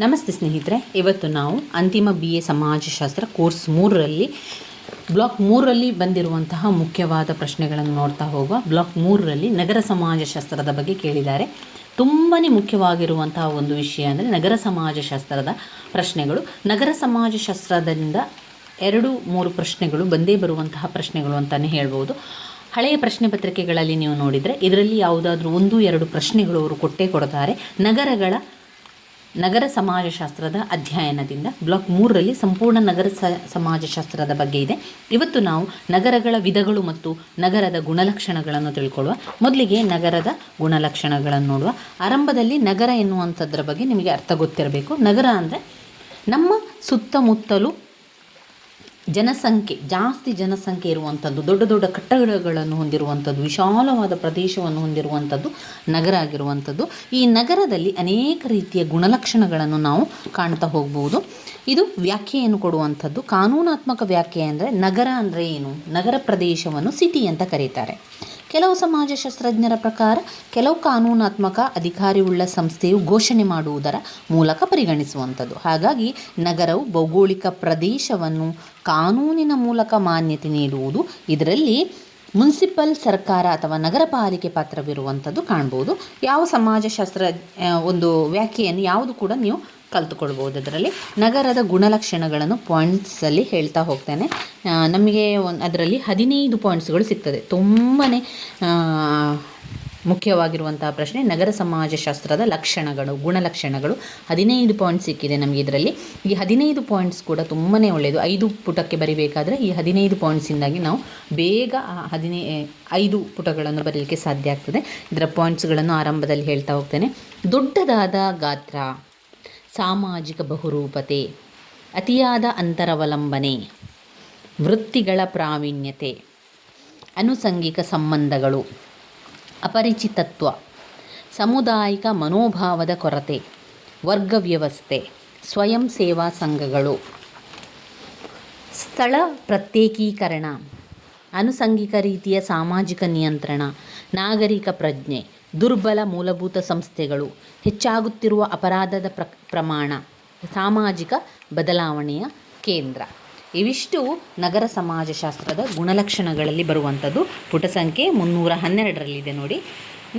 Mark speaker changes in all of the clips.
Speaker 1: ನಮಸ್ತೆ ಸ್ನೇಹಿತರೆ, ಇವತ್ತು ನಾವು ಅಂತಿಮ BA ಸಮಾಜಶಾಸ್ತ್ರ ಕೋರ್ಸ್ 3ರಲ್ಲಿ ಬ್ಲಾಕ್ 3ರಲ್ಲಿ ಬಂದಿರುವಂತಹ ಮುಖ್ಯವಾದ ಪ್ರಶ್ನೆಗಳನ್ನು ನೋಡ್ತಾ ಹೋಗುವ. ಬ್ಲಾಕ್ 3ರಲ್ಲಿ ನಗರ ಸಮಾಜಶಾಸ್ತ್ರದ ಬಗ್ಗೆ ಕೇಳಿದ್ದಾರೆ. ತುಂಬಾ ಮುಖ್ಯವಾಗಿರುವಂತಹ ಒಂದು ವಿಷಯ ಅಂದರೆ ನಗರ ಸಮಾಜಶಾಸ್ತ್ರದ ಪ್ರಶ್ನೆಗಳು. ನಗರ ಸಮಾಜಶಾಸ್ತ್ರದಿಂದ 2-3 ಪ್ರಶ್ನೆಗಳು ಬಂದೇ ಬರುವಂತಹ ಪ್ರಶ್ನೆಗಳು ಅಂತಲೇ ಹೇಳ್ಬೋದು. ಹಳೆಯ ಪ್ರಶ್ನೆ ಪತ್ರಿಕೆಗಳಲ್ಲಿ ನೀವು ನೋಡಿದರೆ ಇದರಲ್ಲಿ ಯಾವುದಾದ್ರೂ 1-2 ಪ್ರಶ್ನೆಗಳು ಅವರು ಕೊಟ್ಟೇ ಕೊಡ್ತಾರೆ. ನಗರ ಸಮಾಜಶಾಸ್ತ್ರದ ಅಧ್ಯಯನದಿಂದ ಬ್ಲಾಕ್ 3ರಲ್ಲಿ ಸಂಪೂರ್ಣ ನಗರ ಸಮಾಜಶಾಸ್ತ್ರದ ಬಗ್ಗೆ ಇದೆ. ಇವತ್ತು ನಾವು ನಗರಗಳ ವಿಧಗಳು ಮತ್ತು ನಗರದ ಗುಣಲಕ್ಷಣಗಳನ್ನು ತಿಳ್ಕೊಳ್ಳುವ. ಮೊದಲಿಗೆ ನಗರದ ಗುಣಲಕ್ಷಣಗಳನ್ನು ನೋಡುವ. ಆರಂಭದಲ್ಲಿ ನಗರ ಎನ್ನುವಂಥದ್ರ ಬಗ್ಗೆ ನಿಮಗೆ ಅರ್ಥ ಗೊತ್ತಿರಬೇಕು. ನಗರ ಅಂದರೆ ನಮ್ಮ ಸುತ್ತಮುತ್ತಲು ಜಾಸ್ತಿ ಜನಸಂಖ್ಯೆ ಇರುವಂಥದ್ದು, ದೊಡ್ಡ ದೊಡ್ಡ ಕಟ್ಟಡಗಳನ್ನು ಹೊಂದಿರುವಂಥದ್ದು, ವಿಶಾಲವಾದ ಪ್ರದೇಶವನ್ನು ಹೊಂದಿರುವಂಥದ್ದು ನಗರ ಆಗಿರುವಂಥದ್ದು. ಈ ನಗರದಲ್ಲಿ ಅನೇಕ ರೀತಿಯ ಗುಣಲಕ್ಷಣಗಳನ್ನು ನಾವು ಕಾಣ್ತಾ ಹೋಗ್ಬೋದು. ಇದು ವ್ಯಾಖ್ಯೆಯನ್ನು ಕೊಡುವಂಥದ್ದು. ಕಾನೂನಾತ್ಮಕ ವ್ಯಾಖ್ಯೆ ಅಂದರೆ ನಗರ ಅಂದರೆ ಏನು? ನಗರ ಪ್ರದೇಶವನ್ನು ಸಿಟಿ ಅಂತ ಕರೀತಾರೆ. ಕೆಲವು ಸಮಾಜಶಾಸ್ತ್ರಜ್ಞರ ಪ್ರಕಾರ ಕೆಲವು ಕಾನೂನಾತ್ಮಕ ಅಧಿಕಾರಿಯುಳ್ಳ ಸಂಸ್ಥೆಯು ಘೋಷಣೆ ಮಾಡುವುದರ ಮೂಲಕ ಪರಿಗಣಿಸುವಂಥದ್ದು. ಹಾಗಾಗಿ ನಗರವು ಭೌಗೋಳಿಕ ಪ್ರದೇಶವನ್ನು ಕಾನೂನಿನ ಮೂಲಕ ಮಾನ್ಯತೆ ನೀಡುವುದು. ಇದರಲ್ಲಿ ಮುನ್ಸಿಪಲ್ ಸರ್ಕಾರ ಅಥವಾ ನಗರ ಪಾಲಿಕೆ ಪಾತ್ರವಿರುವಂಥದ್ದು ಕಾಣ್ಬೋದು. ಯಾವ ಸಮಾಜಶಾಸ್ತ್ರ ಒಂದು ವ್ಯಾಖ್ಯೆಯನ್ನು ಯಾವುದು ಕೂಡ ನೀವು ಕಲ್ತುಕೊಳ್ಬೋದು. ಅದರಲ್ಲಿ ನಗರದ ಗುಣಲಕ್ಷಣಗಳನ್ನು ಪಾಯಿಂಟ್ಸಲ್ಲಿ ಹೇಳ್ತಾ ಹೋಗ್ತೇನೆ. ನಮಗೆ ಅದರಲ್ಲಿ 15 ಪಾಯಿಂಟ್ಸ್ಗಳು ಸಿಗ್ತದೆ. ತುಂಬಾ ಮುಖ್ಯವಾಗಿರುವಂತಹ ಪ್ರಶ್ನೆ ನಗರ ಸಮಾಜಶಾಸ್ತ್ರದ ಗುಣಲಕ್ಷಣಗಳು 15 ಪಾಯಿಂಟ್ಸ್ ಸಿಕ್ಕಿದೆ ನಮಗೆ ಇದರಲ್ಲಿ. ಈ 15 ಪಾಯಿಂಟ್ಸ್ ಕೂಡ ತುಂಬಾ ಒಳ್ಳೆಯದು. 5 ಪುಟಕ್ಕೆ ಬರಿಬೇಕಾದ್ರೆ ಈ 15 ಪಾಯಿಂಟ್ಸಿಂದಾಗಿ ನಾವು ಬೇಗ 5 ಪುಟಗಳನ್ನು ಬರೀಲಿಕ್ಕೆ ಸಾಧ್ಯ ಆಗ್ತದೆ. ಇದರ ಪಾಯಿಂಟ್ಸ್ಗಳನ್ನು ಆರಂಭದಲ್ಲಿ ಹೇಳ್ತಾ ಹೋಗ್ತೇನೆ. ದೊಡ್ಡದಾದ ಗಾತ್ರ, ಸಾಮಾಜಿಕ ಬಹುರೂಪತೆ, ಅತಿಯಾದ ಅಂತರವಲಂಬನೆ, ವೃತ್ತಿಗಳ ಪ್ರಾವೀಣ್ಯತೆ, ಅನುಸಂಗಿಕ ಸಂಬಂಧಗಳು, ಅಪರಿಚಿತತ್ವ, ಸಾಮುದಾಯಿಕ ಮನೋಭಾವದ ಕೊರತೆ, ವರ್ಗ ವ್ಯವಸ್ಥೆ, ಸ್ವಯಂ ಸೇವಾ ಸಂಘಗಳು, ಸ್ಥಳ ಪ್ರತ್ಯೇಕೀಕರಣ, ಅನುಸಂಗಿಕ ರೀತಿಯ ಸಾಮಾಜಿಕ ನಿಯಂತ್ರಣ, ನಾಗರಿಕ ಪ್ರಜ್ಞೆ, ದುರ್ಬಲ ಮೂಲಭೂತ ಸಂಸ್ಥೆಗಳು, ಹೆಚ್ಚಾಗುತ್ತಿರುವ ಅಪರಾಧದ ಪ್ರಮಾಣ, ಸಾಮಾಜಿಕ ಬದಲಾವಣೆಯ ಕೇಂದ್ರ. ಇವಿಷ್ಟು ನಗರ ಸಮಾಜಶಾಸ್ತ್ರದ ಗುಣಲಕ್ಷಣಗಳಲ್ಲಿ ಬರುವಂಥದ್ದು. ಪುಟ ಸಂಖ್ಯೆ 312ರಲ್ಲಿದೆ ನೋಡಿ.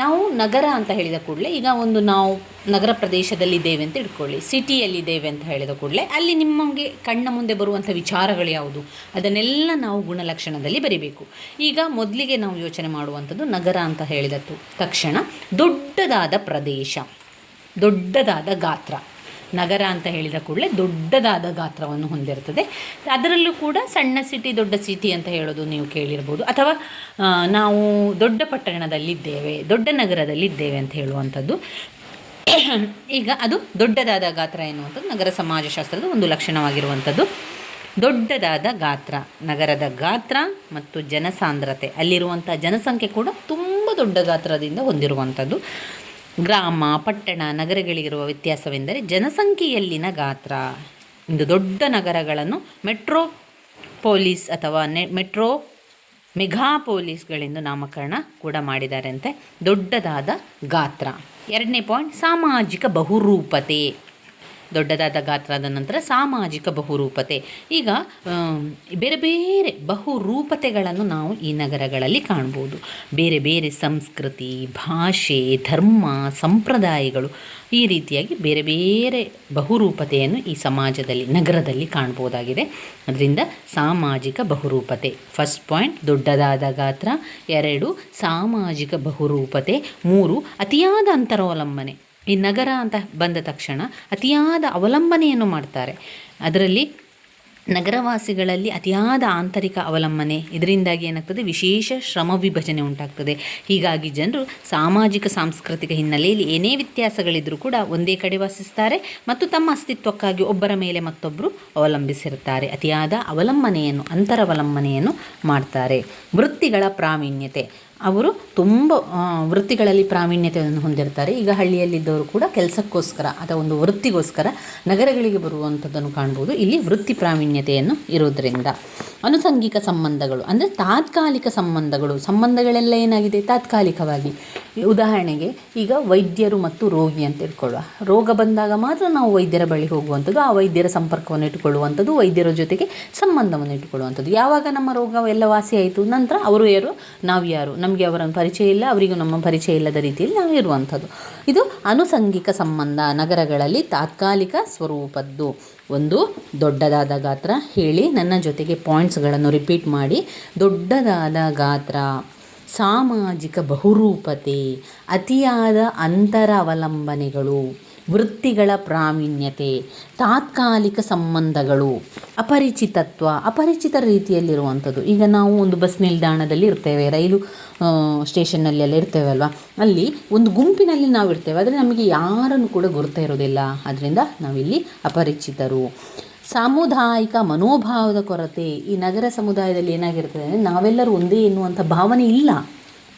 Speaker 1: ನಾವು ನಗರ ಅಂತ ಹೇಳಿದ ಕೂಡಲೇ ಈಗ ನಾವು ನಗರ ಪ್ರದೇಶದಲ್ಲಿದ್ದೇವೆ ಅಂತ ಇಟ್ಕೊಳ್ಳಿ, ಸಿಟಿಯಲ್ಲಿದ್ದೇವೆ ಅಂತ ಹೇಳಿದ ಕೂಡಲೇ ಅಲ್ಲಿ ನಿಮಗೆ ಕಣ್ಣ ಮುಂದೆ ಬರುವಂಥ ವಿಚಾರಗಳು ಯಾವುದು ಅದನ್ನೆಲ್ಲ ನಾವು ಗುಣಲಕ್ಷಣದಲ್ಲಿ ಬರಿಬೇಕು. ಈಗ ಮೊದಲಿಗೆ ನಾವು ಯೋಚನೆ ಮಾಡುವಂಥದ್ದು ನಗರ ಅಂತ ಹೇಳಿದ ತಕ್ಷಣ ದೊಡ್ಡದಾದ ಪ್ರದೇಶ, ದೊಡ್ಡದಾದ ಗಾತ್ರ. ನಗರ ಅಂತ ಹೇಳಿದ ಕೂಡಲೇ ದೊಡ್ಡದಾದ ಗಾತ್ರವನ್ನು ಹೊಂದಿರ್ತದೆ. ಅದರಲ್ಲೂ ಕೂಡ ಸಣ್ಣ ಸಿಟಿ ದೊಡ್ಡ ಸಿಟಿ ಅಂತ ಹೇಳೋದು ನೀವು ಕೇಳಿರ್ಬೋದು. ಅಥವಾ ನಾವು ದೊಡ್ಡ ಪಟ್ಟಣದಲ್ಲಿದ್ದೇವೆ, ದೊಡ್ಡ ನಗರದಲ್ಲಿದ್ದೇವೆ ಅಂತ ಹೇಳುವಂಥದ್ದು. ಈಗ ಅದು ದೊಡ್ಡದಾದ ಗಾತ್ರ ಎನ್ನುವಂಥದ್ದು ನಗರ ಸಮಾಜಶಾಸ್ತ್ರದ ಒಂದು ಲಕ್ಷಣವಾಗಿರುವಂಥದ್ದು. ದೊಡ್ಡದಾದ ಗಾತ್ರ, ನಗರದ ಗಾತ್ರ ಮತ್ತು ಜನಸಾಂದ್ರತೆ, ಅಲ್ಲಿರುವಂಥ ಜನಸಂಖ್ಯೆ ಕೂಡ ತುಂಬ ದೊಡ್ಡ ಗಾತ್ರದಿಂದ ಹೊಂದಿರುವಂಥದ್ದು. ಗ್ರಾಮ, ಪಟ್ಟಣ, ನಗರಗಳಿಗಿರುವ ವ್ಯತ್ಯಾಸವೆಂದರೆ ಜನಸಂಖ್ಯೆಯಲ್ಲಿನ ಗಾತ್ರ. ಇಂದು ದೊಡ್ಡ ನಗರಗಳನ್ನು ಮೆಟ್ರೋಪೋಲಿಸ್ ಅಥವಾ ಮೆಗಾಪೋಲಿಸ್ಗಳೆಂದು ನಾಮಕರಣ ಕೂಡ ಮಾಡಿದ್ದಾರಂತೆ. ದೊಡ್ಡದಾದ ಗಾತ್ರ. 2ನೇ ಪಾಯಿಂಟ್ ಸಾಮಾಜಿಕ ಬಹುರೂಪತೆ. ದೊಡ್ಡದಾದ ಗಾತ್ರದ ನಂತರ ಸಾಮಾಜಿಕ ಬಹುರೂಪತೆ. ಈಗ ಬೇರೆ ಬೇರೆ ಬಹುರೂಪತೆಗಳನ್ನು ನಾವು ಈ ನಗರಗಳಲ್ಲಿ ಕಾಣ್ಬೋದು. ಬೇರೆ ಬೇರೆ ಸಂಸ್ಕೃತಿ, ಭಾಷೆ, ಧರ್ಮ, ಸಂಪ್ರದಾಯಗಳು, ಈ ರೀತಿಯಾಗಿ ಬೇರೆ ಬೇರೆ ಬಹುರೂಪತೆಯನ್ನು ಈ ನಗರದಲ್ಲಿ ಕಾಣ್ಬೋದಾಗಿದೆ. ಅದರಿಂದ ಸಾಮಾಜಿಕ ಬಹುರೂಪತೆ ಫಸ್ಟ್ ಪಾಯಿಂಟ್, ದೊಡ್ಡದಾದ ಗಾತ್ರ. 2 ಸಾಮಾಜಿಕ ಬಹುರೂಪತೆ. 3 ಅತಿಯಾದ ಅಂತರವಲಂಬನೆ. ಈ ನಗರ ಅಂತ ಬಂದ ತಕ್ಷಣ ಅತಿಯಾದ ಅವಲಂಬನೆಯನ್ನು ಮಾಡ್ತಾರೆ. ಅದರಲ್ಲಿ ನಗರವಾಸಿಗಳಲ್ಲಿ ಅತಿಯಾದ ಆಂತರಿಕ ಅವಲಂಬನೆ, ಇದರಿಂದಾಗಿ ಏನಾಗ್ತದೆ, ವಿಶೇಷ ಶ್ರಮ ವಿಭಜನೆ ಉಂಟಾಗ್ತದೆ. ಹೀಗಾಗಿ ಜನರು ಸಾಮಾಜಿಕ ಸಾಂಸ್ಕೃತಿಕ ಹಿನ್ನೆಲೆಯಲ್ಲಿ ಏನೇ ವ್ಯತ್ಯಾಸಗಳಿದ್ದರೂ ಕೂಡ ಒಂದೇ ಕಡೆ ವಾಸಿಸ್ತಾರೆ ಮತ್ತು ತಮ್ಮ ಅಸ್ತಿತ್ವಕ್ಕಾಗಿ ಒಬ್ಬರ ಮೇಲೆ ಮತ್ತೊಬ್ಬರು ಅವಲಂಬಿಸಿರ್ತಾರೆ. ಅತಿಯಾದ ಅಂತರವಲಂಬನೆಯನ್ನು ಮಾಡ್ತಾರೆ. ವೃತ್ತಿಗಳ ಪ್ರಾವೀಣ್ಯತೆ. ಅವರು ತುಂಬ ವೃತ್ತಿಗಳಲ್ಲಿ ಪ್ರಾವೀಣ್ಯತೆಯನ್ನು ಹೊಂದಿರ್ತಾರೆ. ಈಗ ಹಳ್ಳಿಯಲ್ಲಿದ್ದವರು ಕೂಡ ಕೆಲಸಕ್ಕೋಸ್ಕರ ಅಥವಾ ಒಂದು ವೃತ್ತಿಗೋಸ್ಕರ ನಗರಗಳಿಗೆ ಬರುವಂಥದ್ದನ್ನು ಕಾಣ್ಬೋದು. ಇಲ್ಲಿ ವೃತ್ತಿ ಪ್ರಾವೀಣ್ಯತೆಯನ್ನು ಇರೋದರಿಂದ. ಅನುಸಂಗಿಕ ಸಂಬಂಧಗಳು ಅಂದರೆ ತಾತ್ಕಾಲಿಕ ಸಂಬಂಧಗಳೆಲ್ಲ ಏನಾಗಿದೆ ತಾತ್ಕಾಲಿಕವಾಗಿ. ಉದಾಹರಣೆಗೆ ಈಗ ವೈದ್ಯರು ಮತ್ತು ರೋಗಿ ಅಂತ ಇಟ್ಕೊಳ್ಳುವ. ರೋಗ ಬಂದಾಗ ಮಾತ್ರ ನಾವು ವೈದ್ಯರ ಬಳಿ ಹೋಗುವಂಥದ್ದು, ಆ ವೈದ್ಯರ ಸಂಪರ್ಕವನ್ನು ಇಟ್ಟುಕೊಳ್ಳುವಂಥದ್ದು, ವೈದ್ಯರ ಜೊತೆಗೆ ಸಂಬಂಧವನ್ನು ಇಟ್ಟುಕೊಳ್ಳುವಂಥದ್ದು. ಯಾವಾಗ ನಮ್ಮ ರೋಗ ಎಲ್ಲ ವಾಸಿಯಾಯಿತು ನಂತರ ಅವರು ಯಾರು, ನಾವು ಯಾರು, ನಮಗೆ ಅವರ ಪರಿಚಯ ಇಲ್ಲ, ಅವರಿಗೂ ನಮ್ಮ ಪರಿಚಯ ಇಲ್ಲದ ರೀತಿಯಲ್ಲಿ ನಾವು ಇರುವಂಥದ್ದು. ಇದು ಅನುಸಂಗಿಕ ಸಂಬಂಧ. ನಗರಗಳಲ್ಲಿ ತಾತ್ಕಾಲಿಕ ಸ್ವರೂಪದ್ದು. ಒಂದು, ದೊಡ್ಡದಾದ ಗಾತ್ರ. ಹೇಳಿ ನನ್ನ ಜೊತೆಗೆ ಪಾಯಿಂಟ್ಸ್ಗಳನ್ನು ರಿಪೀಟ್ ಮಾಡಿ. ದೊಡ್ಡದಾದ ಗಾತ್ರ, ಸಾಮಾಜಿಕ ಬಹುರೂಪತೆ, ಅತಿಯಾದ ಅಂತರ ಅವಲಂಬನೆಗಳು, ವೃತ್ತಿಗಳ ಪ್ರಾವೀಣ್ಯತೆ, ತಾತ್ಕಾಲಿಕ ಸಂಬಂಧಗಳು, ಅಪರಿಚಿತತ್ವ, ಅಪರಿಚಿತ ರೀತಿಯಲ್ಲಿರುವಂಥದ್ದು. ಈಗ ನಾವು ಒಂದು ಬಸ್ ನಿಲ್ದಾಣದಲ್ಲಿ ಇರ್ತೇವೆ, ರೈಲು ಸ್ಟೇಷನ್ನಲ್ಲೆಲ್ಲ ಇರ್ತೇವಲ್ವ, ಅಲ್ಲಿ ಒಂದು ಗುಂಪಿನಲ್ಲಿ ನಾವು ಇರ್ತೇವೆ, ಆದರೆ ನಮಗೆ ಯಾರನ್ನು ಕೂಡ ಗುರುತ ಇರೋದಿಲ್ಲ, ಅದರಿಂದ ನಾವಿಲ್ಲಿ ಅಪರಿಚಿತರು. ಸಾಮುದಾಯಿಕ ಮನೋಭಾವದ ಕೊರತೆ. ಈ ನಗರ ಸಮುದಾಯದಲ್ಲಿ ಏನಾಗಿರ್ತದೆ ಅಂದರೆ ನಾವೆಲ್ಲರೂ ಒಂದೇ ಎನ್ನುವಂಥ ಭಾವನೆ ಇಲ್ಲ,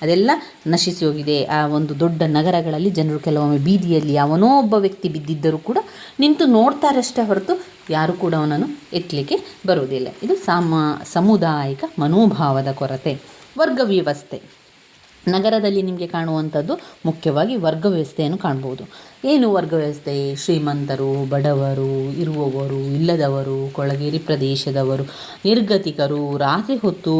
Speaker 1: ಅದೆಲ್ಲ ನಶಿಸಿ ಹೋಗಿದೆ. ಆ ಒಂದು ದೊಡ್ಡ ನಗರಗಳಲ್ಲಿ ಜನರು ಕೆಲವೊಮ್ಮೆ ಬೀದಿಯಲ್ಲಿ ಯಾವನೋ ಒಬ್ಬ ವ್ಯಕ್ತಿ ಬಿದ್ದಿದ್ದರೂ ಕೂಡ ನಿಂತು ನೋಡ್ತಾರಷ್ಟೇ ಹೊರತು ಯಾರು ಕೂಡ ಅವನನ್ನು ಎತ್ತಲಿಕ್ಕೆ ಬರುವುದಿಲ್ಲ. ಇದು ಸಾಮುದಾಯಿಕ ಮನೋಭಾವದ ಕೊರತೆ. ವರ್ಗ ವ್ಯವಸ್ಥೆ. ನಗರದಲ್ಲಿ ನಿಮಗೆ ಕಾಣುವಂಥದ್ದು ಮುಖ್ಯವಾಗಿ ವರ್ಗ ವ್ಯವಸ್ಥೆಯನ್ನು ಕಾಣ್ಬೋದು. ಏನು ವರ್ಗ ವ್ಯವಸ್ಥೆ? ಶ್ರೀಮಂತರು, ಬಡವರು, ಇರುವವರು, ಇಲ್ಲದವರು, ಕೊಳಗೇರಿ ಪ್ರದೇಶದವರು, ನಿರ್ಗತಿಕರು, ರಾತ್ರಿ ಹೊತ್ತು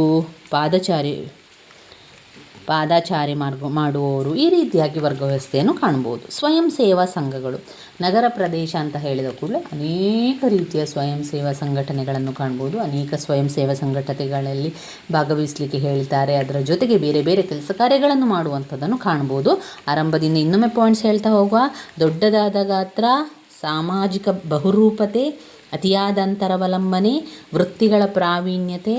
Speaker 1: ಪಾದಚಾರಿ ಮಾಡುವವರು, ಈ ರೀತಿಯಾಗಿ ವರ್ಗ ವ್ಯವಸ್ಥೆಯನ್ನು ಕಾಣ್ಬೋದು. ಸ್ವಯಂ ಸೇವಾ ಸಂಘಗಳು. ನಗರ ಪ್ರದೇಶ ಅಂತ ಹೇಳಿದ ಕೂಡಲೇ ಅನೇಕ ರೀತಿಯ ಸ್ವಯಂ ಸೇವಾ ಸಂಘಟನೆಗಳನ್ನು ಕಾಣ್ಬೋದು. ಅನೇಕ ಸ್ವಯಂ ಸೇವಾ ಸಂಘಟನೆಗಳಲ್ಲಿ ಭಾಗವಹಿಸಲಿಕ್ಕೆ ಹೇಳ್ತಾರೆ. ಅದರ ಜೊತೆಗೆ ಬೇರೆ ಬೇರೆ ಕೆಲಸ ಕಾರ್ಯಗಳನ್ನು ಮಾಡುವಂಥದ್ದನ್ನು ಕಾಣ್ಬೋದು. ಆರಂಭದಿಂದ ಇನ್ನೊಮ್ಮೆ ಪಾಯಿಂಟ್ಸ್ ಹೇಳ್ತಾ ಹೋಗುವ. ದೊಡ್ಡದಾದ ಗಾತ್ರ, ಸಾಮಾಜಿಕ ಬಹುರೂಪತೆ, ಅತಿಯಾದ ಅಂತರವಲಂಬನೆ, ವೃತ್ತಿಗಳ ಪ್ರಾವೀಣ್ಯತೆ,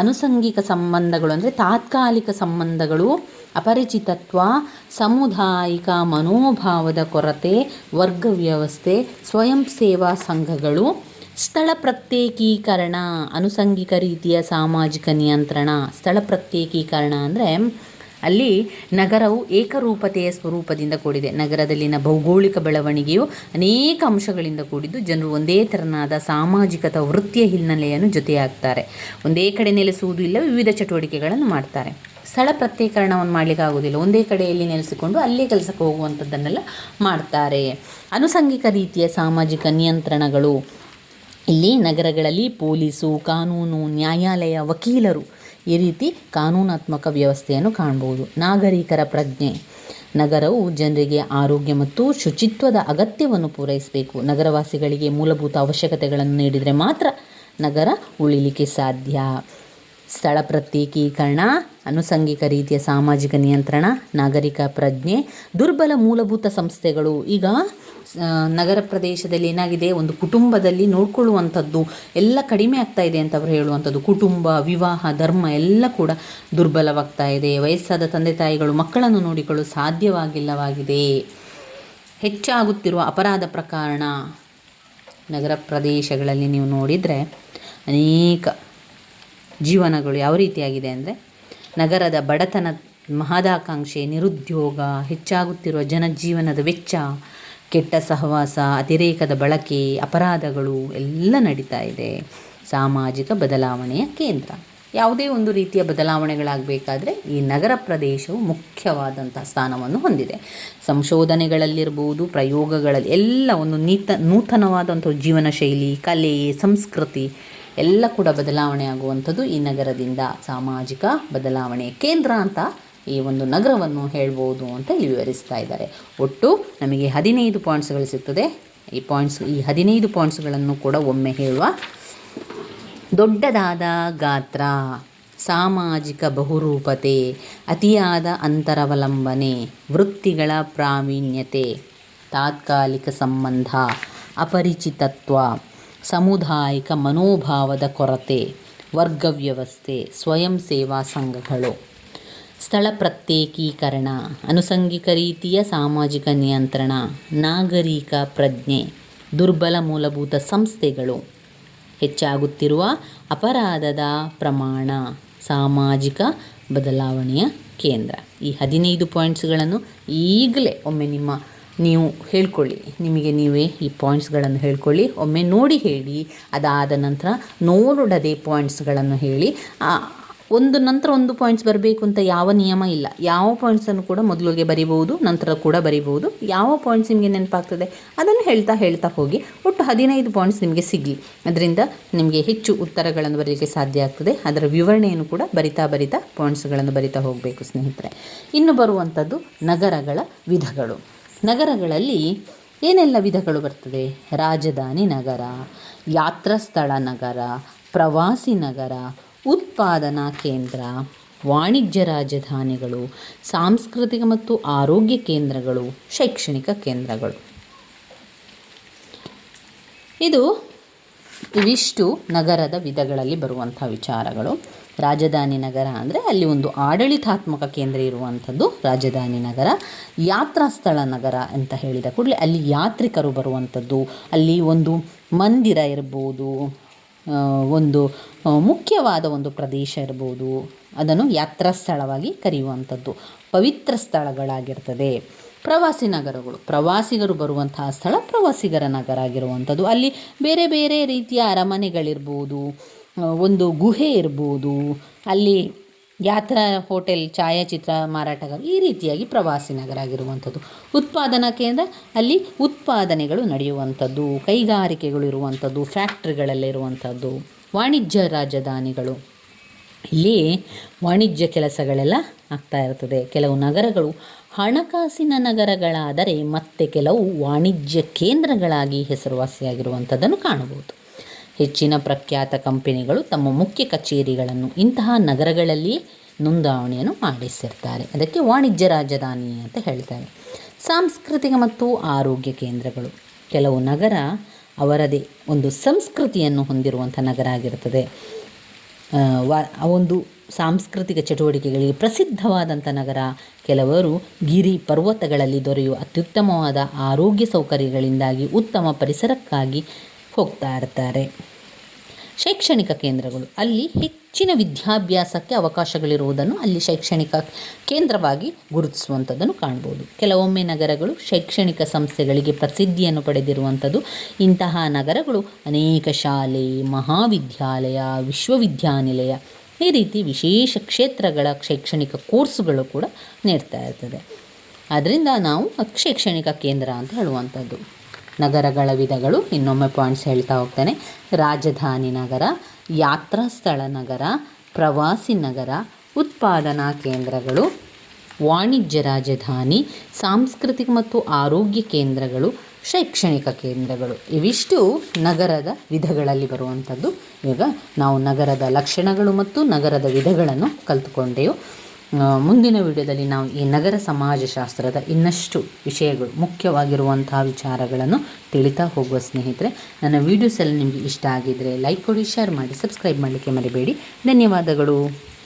Speaker 1: ಅನುಸಂಗಿಕ ಸಂಬಂಧಗಳು ಅಂದರೆ ತಾತ್ಕಾಲಿಕ ಸಂಬಂಧಗಳು, ಅಪರಿಚಿತತ್ವ, ಸಾಮುದಾಯಿಕ ಮನೋಭಾವದ ಕೊರತೆ, ವರ್ಗ ವ್ಯವಸ್ಥೆ, ಸ್ವಯಂ ಸೇವಾ ಸಂಘಗಳು, ಸ್ಥಳ ಪ್ರತ್ಯೇಕೀಕರಣ, ಅನುಸಂಗಿಕ ರೀತಿಯ ಸಾಮಾಜಿಕ ನಿಯಂತ್ರಣ. ಸ್ಥಳ ಪ್ರತ್ಯೇಕೀಕರಣ ಅಂದರೆ ಅಲ್ಲಿ ನಗರವು ಏಕರೂಪತೆಯ ಸ್ವರೂಪದಿಂದ ಕೂಡಿದೆ. ನಗರದಲ್ಲಿನ ಭೌಗೋಳಿಕ ಬೆಳವಣಿಗೆಯು ಅನೇಕ ಅಂಶಗಳಿಂದ ಕೂಡಿದ್ದು ಜನರು ಒಂದೇ ತೆರನಾದ ಸಾಮಾಜಿಕ ಅಥವಾ ವೃತ್ತಿಯ ಹಿನ್ನೆಲೆಯನ್ನು ಜೊತೆಯಾಗ್ತಾರೆ. ಒಂದೇ ಕಡೆ ನೆಲೆಸುವುದೂ ಇಲ್ಲ, ವಿವಿಧ ಚಟುವಟಿಕೆಗಳನ್ನು ಮಾಡ್ತಾರೆ. ಸ್ಥಳ ಪ್ರತ್ಯೇಕರಣವನ್ನು ಮಾಡಲಿಕ್ಕೆ ಆಗೋದಿಲ್ಲ, ಒಂದೇ ಕಡೆಯಲ್ಲಿ ನೆಲೆಸಿಕೊಂಡು ಅಲ್ಲೇ ಕೆಲಸಕ್ಕೆ ಹೋಗುವಂಥದ್ದನ್ನೆಲ್ಲ ಮಾಡ್ತಾರೆ. ಅನುಸಂಗಿಕ ರೀತಿಯ ಸಾಮಾಜಿಕ ನಿಯಂತ್ರಣಗಳು. ಇಲ್ಲಿ ನಗರಗಳಲ್ಲಿ ಪೊಲೀಸು, ಕಾನೂನು, ನ್ಯಾಯಾಲಯ, ವಕೀಲರು, ಈ ರೀತಿ ಕಾನೂನಾತ್ಮಕ ವ್ಯವಸ್ಥೆಯನ್ನು ಕಾಣ್ಬೋದು. ನಾಗರಿಕರ ಪ್ರಜ್ಞೆ. ನಗರವು ಜನರಿಗೆ ಆರೋಗ್ಯ ಮತ್ತು ಶುಚಿತ್ವದ ಅಗತ್ಯವನ್ನು ಪೂರೈಸಬೇಕು. ನಗರವಾಸಿಗಳಿಗೆ ಮೂಲಭೂತ ಅವಶ್ಯಕತೆಗಳನ್ನು ನೀಡಿದರೆ ಮಾತ್ರ ನಗರ ಉಳಿಲಿಕ್ಕೆ ಸಾಧ್ಯ. ಸ್ಥಳ ಪ್ರತ್ಯೇಕೀಕರಣ, ಅನುಸಂಗಿಕ ರೀತಿಯ ಸಾಮಾಜಿಕ ನಿಯಂತ್ರಣ, ನಾಗರಿಕ ಪ್ರಜ್ಞೆ, ದುರ್ಬಲ ಮೂಲಭೂತ ಸಂಸ್ಥೆಗಳು. ಈಗ ನಗರ ಪ್ರದೇಶದಲ್ಲಿ ಏನಾಗಿದೆ, ಒಂದು ಕುಟುಂಬದಲ್ಲಿ ನೋಡ್ಕೊಳ್ಳುವಂಥದ್ದು ಎಲ್ಲ ಕಡಿಮೆ ಆಗ್ತಾ ಇದೆ ಅಂತ ಅವರು ಹೇಳುವಂಥದ್ದು. ಕುಟುಂಬ, ವಿವಾಹ, ಧರ್ಮ ಎಲ್ಲ ಕೂಡ ದುರ್ಬಲವಾಗ್ತಾ ಇದೆ. ವಯಸ್ಸಾದ ತಂದೆ ತಾಯಿಗಳು ಮಕ್ಕಳನ್ನು ನೋಡಿಕೊಳ್ಳಲು ಸಾಧ್ಯವಾಗಿಲ್ಲವಾಗಿದೆ. ಹೆಚ್ಚಾಗುತ್ತಿರುವ ಅಪರಾಧ ಪ್ರಕರಣ. ನಗರ ಪ್ರದೇಶಗಳಲ್ಲಿ ನೀವು ನೋಡಿದರೆ ಅನೇಕ ಜೀವನಗಳು ಯಾವ ರೀತಿಯಾಗಿದೆ ಅಂದರೆ ನಗರದ ಬಡತನ, ಮಹದಾಕಾಂಕ್ಷೆ, ನಿರುದ್ಯೋಗ, ಹೆಚ್ಚಾಗುತ್ತಿರುವ ಜನಜೀವನದ ವೆಚ್ಚ, ಕೆಟ್ಟ ಸಹವಾಸ, ಅತಿರೇಕದ ಬಳಕೆ, ಅಪರಾಧಗಳು ಎಲ್ಲ ನಡೀತಾ ಇದೆ. ಸಾಮಾಜಿಕ ಬದಲಾವಣೆಯ ಕೇಂದ್ರ. ಯಾವುದೇ ಒಂದು ರೀತಿಯ ಬದಲಾವಣೆಗಳಾಗಬೇಕಾದ್ರೆ ಈ ನಗರ ಪ್ರದೇಶವು ಮುಖ್ಯವಾದಂಥ ಸ್ಥಾನವನ್ನು ಹೊಂದಿದೆ. ಸಂಶೋಧನೆಗಳಲ್ಲಿರ್ಬೋದು, ಪ್ರಯೋಗಗಳಲ್ಲಿ ಎಲ್ಲ ಒಂದು ನೂತನವಾದಂಥ ಜೀವನ ಶೈಲಿ, ಕಲೆ, ಸಂಸ್ಕೃತಿ ಎಲ್ಲ ಕೂಡ ಬದಲಾವಣೆ ಆಗುವಂಥದ್ದು ಈ ನಗರದಿಂದ. ಸಾಮಾಜಿಕ ಬದಲಾವಣೆಯ ಕೇಂದ್ರ ಅಂತ ಈ ಒಂದು ನಗರವನ್ನು ಹೇಳ್ಬೋದು ಅಂತ ಇಲ್ಲಿ ವಿವರಿಸ್ತಾ ಇದ್ದಾರೆ. ಒಟ್ಟು ನಮಗೆ 15 ಪಾಯಿಂಟ್ಸ್ಗಳು ಸಿಗ್ತದೆ. ಈ 15 ಪಾಯಿಂಟ್ಸ್ಗಳನ್ನು ಕೂಡ ಒಮ್ಮೆ ಹೇಳುವ. ದೊಡ್ಡದಾದ ಗಾತ್ರ, ಸಾಮಾಜಿಕ ಬಹುರೂಪತೆ, ಅತಿಯಾದ ಅಂತರವಲಂಬನೆ, ವೃತ್ತಿಗಳ ಪ್ರಾವೀಣ್ಯತೆ, ತಾತ್ಕಾಲಿಕ ಸಂಬಂಧ, ಅಪರಿಚಿತತ್ವ, ಸಾಮುದಾಯಿಕ ಮನೋಭಾವದ ಕೊರತೆ, ವರ್ಗ ವ್ಯವಸ್ಥೆ, ಸ್ವಯಂ ಸೇವಾ ಸಂಘಗಳು. ಸ್ಥಳ ಪ್ರತ್ಯೇಕೀಕರಣ, ಅನುಸಂಗಿಕ ರೀತಿಯ ಸಾಮಾಜಿಕ ನಿಯಂತ್ರಣ, ನಾಗರಿಕ ಪ್ರಜ್ಞೆ, ದುರ್ಬಲ ಮೂಲಭೂತ ಸಂಸ್ಥೆಗಳು, ಹೆಚ್ಚಾಗುತ್ತಿರುವ ಅಪರಾಧದ ಪ್ರಮಾಣ, ಸಾಮಾಜಿಕ ಬದಲಾವಣೆಯ ಕೇಂದ್ರ. ಈ 15 ಪಾಯಿಂಟ್ಸ್ಗಳನ್ನು ಈಗಲೇ ಒಮ್ಮೆ ನೀವು ಹೇಳ್ಕೊಳ್ಳಿ, ನಿಮಗೆ ನೀವೇ ಈ ಪಾಯಿಂಟ್ಸ್ಗಳನ್ನು ಹೇಳ್ಕೊಳ್ಳಿ, ಒಮ್ಮೆ ನೋಡಿ ಹೇಳಿ. ಅದಾದ ನಂತರ ನೋಡದೆ ಪಾಯಿಂಟ್ಸ್ಗಳನ್ನು ಹೇಳಿ. ಒಂದು ನಂತರ ಒಂದು ಪಾಯಿಂಟ್ಸ್ ಬರಬೇಕು ಅಂತ ಯಾವ ನಿಯಮ ಇಲ್ಲ. ಯಾವ ಪಾಯಿಂಟ್ಸನ್ನು ಕೂಡ ಮೊದಲಿಗೆ ಬರಿಬೋದು, ನಂತರ ಕೂಡ ಬರಿಬೋದು. ಯಾವ ಪಾಯಿಂಟ್ಸ್ ನಿಮಗೆ ನೆನಪಾಗ್ತದೆ ಅದನ್ನು ಹೇಳ್ತಾ ಹೋಗಿ. ಒಟ್ಟು 15 ಪಾಯಿಂಟ್ಸ್ ನಿಮಗೆ ಸಿಗಲಿ. ಅದರಿಂದ ನಿಮಗೆ ಹೆಚ್ಚು ಉತ್ತರಗಳನ್ನು ಬರೀಲಿಕ್ಕೆ ಸಾಧ್ಯ ಆಗ್ತದೆ. ಅದರ ವಿವರಣೆಯನ್ನು ಕೂಡ ಬರಿತಾ ಪಾಯಿಂಟ್ಸ್ಗಳನ್ನು ಬರಿತಾ ಹೋಗಬೇಕು ಸ್ನೇಹಿತರೆ. ಇನ್ನು ಬರುವಂಥದ್ದು ನಗರಗಳ ವಿಧಗಳು. ನಗರಗಳಲ್ಲಿ ಏನೆಲ್ಲ ವಿಧಗಳು ಬರ್ತದೆ? ರಾಜಧಾನಿ ನಗರ, ಯಾತ್ರಾ ಸ್ಥಳ ನಗರ, ಪ್ರವಾಸಿ ನಗರ, ಉತ್ಪಾದನಾ ಕೇಂದ್ರ, ವಾಣಿಜ್ಯ ರಾಜಧಾನಿಗಳು, ಸಾಂಸ್ಕೃತಿಕ ಮತ್ತು ಆರೋಗ್ಯ ಕೇಂದ್ರಗಳು, ಶೈಕ್ಷಣಿಕ ಕೇಂದ್ರಗಳು. ಇವಿಷ್ಟು ನಗರದ ವಿಧಗಳಲ್ಲಿ ಬರುವಂಥ ವಿಚಾರಗಳು. ರಾಜಧಾನಿ ನಗರ ಅಂದರೆ ಅಲ್ಲಿ ಒಂದು ಆಡಳಿತಾತ್ಮಕ ಕೇಂದ್ರ ಇರುವಂಥದ್ದು ರಾಜಧಾನಿ ನಗರ. ಯಾತ್ರಾ ಸ್ಥಳ ನಗರ ಅಂತ ಹೇಳಿದ ಕೂಡಲೇ ಅಲ್ಲಿ ಯಾತ್ರಿಕರು ಬರುವಂಥದ್ದು, ಅಲ್ಲಿ ಒಂದು ಮಂದಿರ ಇರ್ಬೋದು, ಒಂದು ಮುಖ್ಯವಾದ ಒಂದು ಪ್ರದೇಶ ಇರ್ಬೋದು, ಅದನ್ನು ಯಾತ್ರಾ ಸ್ಥಳವಾಗಿ ಕರೆಯುವಂಥದ್ದು, ಪವಿತ್ರ ಸ್ಥಳಗಳಾಗಿರ್ತದೆ. ಪ್ರವಾಸಿ ನಗರಗಳು, ಪ್ರವಾಸಿಗರು ಬರುವಂತಹ ಸ್ಥಳ ಪ್ರವಾಸಿಗರ ನಗರ ಆಗಿರುವಂಥದ್ದು. ಅಲ್ಲಿ ಬೇರೆ ಬೇರೆ ರೀತಿಯ ಅರಮನೆಗಳಿರ್ಬೋದು, ಒಂದು ಗುಹೆ ಇರ್ಬೋದು, ಅಲ್ಲಿ ಯಾತ್ರಾ ಹೋಟೆಲ್, ಛಾಯಾಚಿತ್ರ ಮಾರಾಟಗಾರ, ಈ ರೀತಿಯಾಗಿ ಪ್ರವಾಸಿ ನಗರ ಆಗಿರುವಂಥದ್ದು. ಉತ್ಪಾದನಾ ಕೇಂದ್ರ, ಅಲ್ಲಿ ಉತ್ಪಾದನೆಗಳು ನಡೆಯುವಂಥದ್ದು, ಕೈಗಾರಿಕೆಗಳು ಇರುವಂಥದ್ದು, ಫ್ಯಾಕ್ಟ್ರಿಗಳಲ್ಲಿರುವಂಥದ್ದು. ವಾಣಿಜ್ಯ ರಾಜಧಾನಿಗಳು, ಇಲ್ಲಿ ವಾಣಿಜ್ಯ ಕೆಲಸಗಳೆಲ್ಲ ಆಗ್ತಾ ಇರ್ತದೆ. ಕೆಲವು ನಗರಗಳು ಹಣಕಾಸಿನ ನಗರಗಳಾದರೆ ಮತ್ತೆ ಕೆಲವು ವಾಣಿಜ್ಯ ಕೇಂದ್ರಗಳಾಗಿ ಹೆಸರುವಾಸಿಯಾಗಿರುವಂಥದ್ದನ್ನು ಕಾಣಬಹುದು. ಹೆಚ್ಚಿನ ಪ್ರಖ್ಯಾತ ಕಂಪನಿಗಳು ತಮ್ಮ ಮುಖ್ಯ ಕಚೇರಿಗಳನ್ನು ಇಂತಹ ನಗರಗಳಲ್ಲಿ ನೋಂದಣಿಯನ್ನು ಮಾಡಿಸಿರ್ತಾರೆ. ಅದಕ್ಕೆ ವಾಣಿಜ್ಯ ರಾಜಧಾನಿ ಅಂತ ಹೇಳ್ತಾರೆ. ಸಾಂಸ್ಕೃತಿಕ ಮತ್ತು ಆರೋಗ್ಯ ಕೇಂದ್ರಗಳು, ಕೆಲವು ನಗರ ಅವರದೇ ಒಂದು ಸಂಸ್ಕೃತಿಯನ್ನು ಹೊಂದಿರುವಂಥ ನಗರ ಆಗಿರ್ತದೆ. ಒಂದು ಸಾಂಸ್ಕೃತಿಕ ಚಟುವಟಿಕೆಗಳಿಗೆ ಪ್ರಸಿದ್ಧವಾದಂಥ ನಗರ. ಕೆಲವರು ಗಿರಿ ಪರ್ವತಗಳಲ್ಲಿ ದೊರೆಯುವ ಅತ್ಯುತ್ತಮವಾದ ಆರೋಗ್ಯ ಸೌಕರ್ಯಗಳಿಂದಾಗಿ ಉತ್ತಮ ಪರಿಸರಕ್ಕಾಗಿ ಹೋಗ್ತಾ ಇರ್ತಾರೆ. ಶೈಕ್ಷಣಿಕ ಕೇಂದ್ರಗಳು, ಅಲ್ಲಿ ಹೆಚ್ಚಿನ ವಿದ್ಯಾಭ್ಯಾಸಕ್ಕೆ ಅವಕಾಶಗಳಿರುವುದನ್ನು ಅಲ್ಲಿ ಶೈಕ್ಷಣಿಕ ಕೇಂದ್ರವಾಗಿ ಗುರುತಿಸುವಂಥದ್ದನ್ನು ಕಾಣ್ಬೋದು. ಕೆಲವೊಮ್ಮೆ ನಗರಗಳು ಶೈಕ್ಷಣಿಕ ಸಂಸ್ಥೆಗಳಿಗೆ ಪ್ರಸಿದ್ಧಿಯನ್ನು ಪಡೆದಿರುವಂಥದ್ದು. ಇಂತಹ ನಗರಗಳು ಅನೇಕ ಶಾಲೆ, ಮಹಾವಿದ್ಯಾಲಯ, ವಿಶ್ವವಿದ್ಯಾನಿಲಯ, ಈ ರೀತಿ ವಿಶೇಷ ಕ್ಷೇತ್ರಗಳ ಶೈಕ್ಷಣಿಕ ಕೋರ್ಸುಗಳು ಕೂಡ ನೀಡ್ತಾ ಇರ್ತದೆ. ಆದ್ದರಿಂದ ನಾವು ಶೈಕ್ಷಣಿಕ ಕೇಂದ್ರ ಅಂತ ಹೇಳುವಂಥದ್ದು. ನಗರಗಳ ವಿಧಗಳು ಇನ್ನೊಮ್ಮೆ ಪಾಯಿಂಟ್ಸ್ ಹೇಳ್ತಾ ಹೋಗ್ತಾನೆ. ರಾಜಧಾನಿ ನಗರ, ಯಾತ್ರಾ ಸ್ಥಳ ನಗರ, ಪ್ರವಾಸಿ ನಗರ, ಉತ್ಪಾದನಾ ಕೇಂದ್ರಗಳು, ವಾಣಿಜ್ಯ ರಾಜಧಾನಿ, ಸಾಂಸ್ಕೃತಿಕ ಮತ್ತು ಆರೋಗ್ಯ ಕೇಂದ್ರಗಳು, ಶೈಕ್ಷಣಿಕ ಕೇಂದ್ರಗಳು. ಇವಿಷ್ಟು ನಗರದ ವಿಧಗಳಲ್ಲಿ ಬರುವಂಥದ್ದು. ಈಗ ನಾವು ನಗರದ ಲಕ್ಷಣಗಳು ಮತ್ತು ನಗರದ ವಿಧಗಳನ್ನು ಕಲಿತುಕೊಂಡೆವು. ಮುಂದಿನ ವಿಡಿಯೋದಲ್ಲಿ ನಾವು ಈ ನಗರ ಸಮಾಜಶಾಸ್ತ್ರದ ಇನ್ನಷ್ಟು ವಿಷಯಗಳು, ಮುಖ್ಯವಾಗಿರುವಂತಹ ವಿಚಾರಗಳನ್ನು ತಿಳಿತಾ ಹೋಗುವ ಸ್ನೇಹಿತರೆ. ನನ್ನ ವೀಡಿಯೋಸ್ ಎಲ್ಲ ನಿಮಗೆ ಇಷ್ಟ ಆಗಿದ್ದರೆ ಲೈಕ್ ಕೊಡಿ, ಶೇರ್ ಮಾಡಿ, ಸಬ್ಸ್ಕ್ರೈಬ್ ಮಾಡಲಿಕ್ಕೆ ಮರಿಬೇಡಿ. ಧನ್ಯವಾದಗಳು.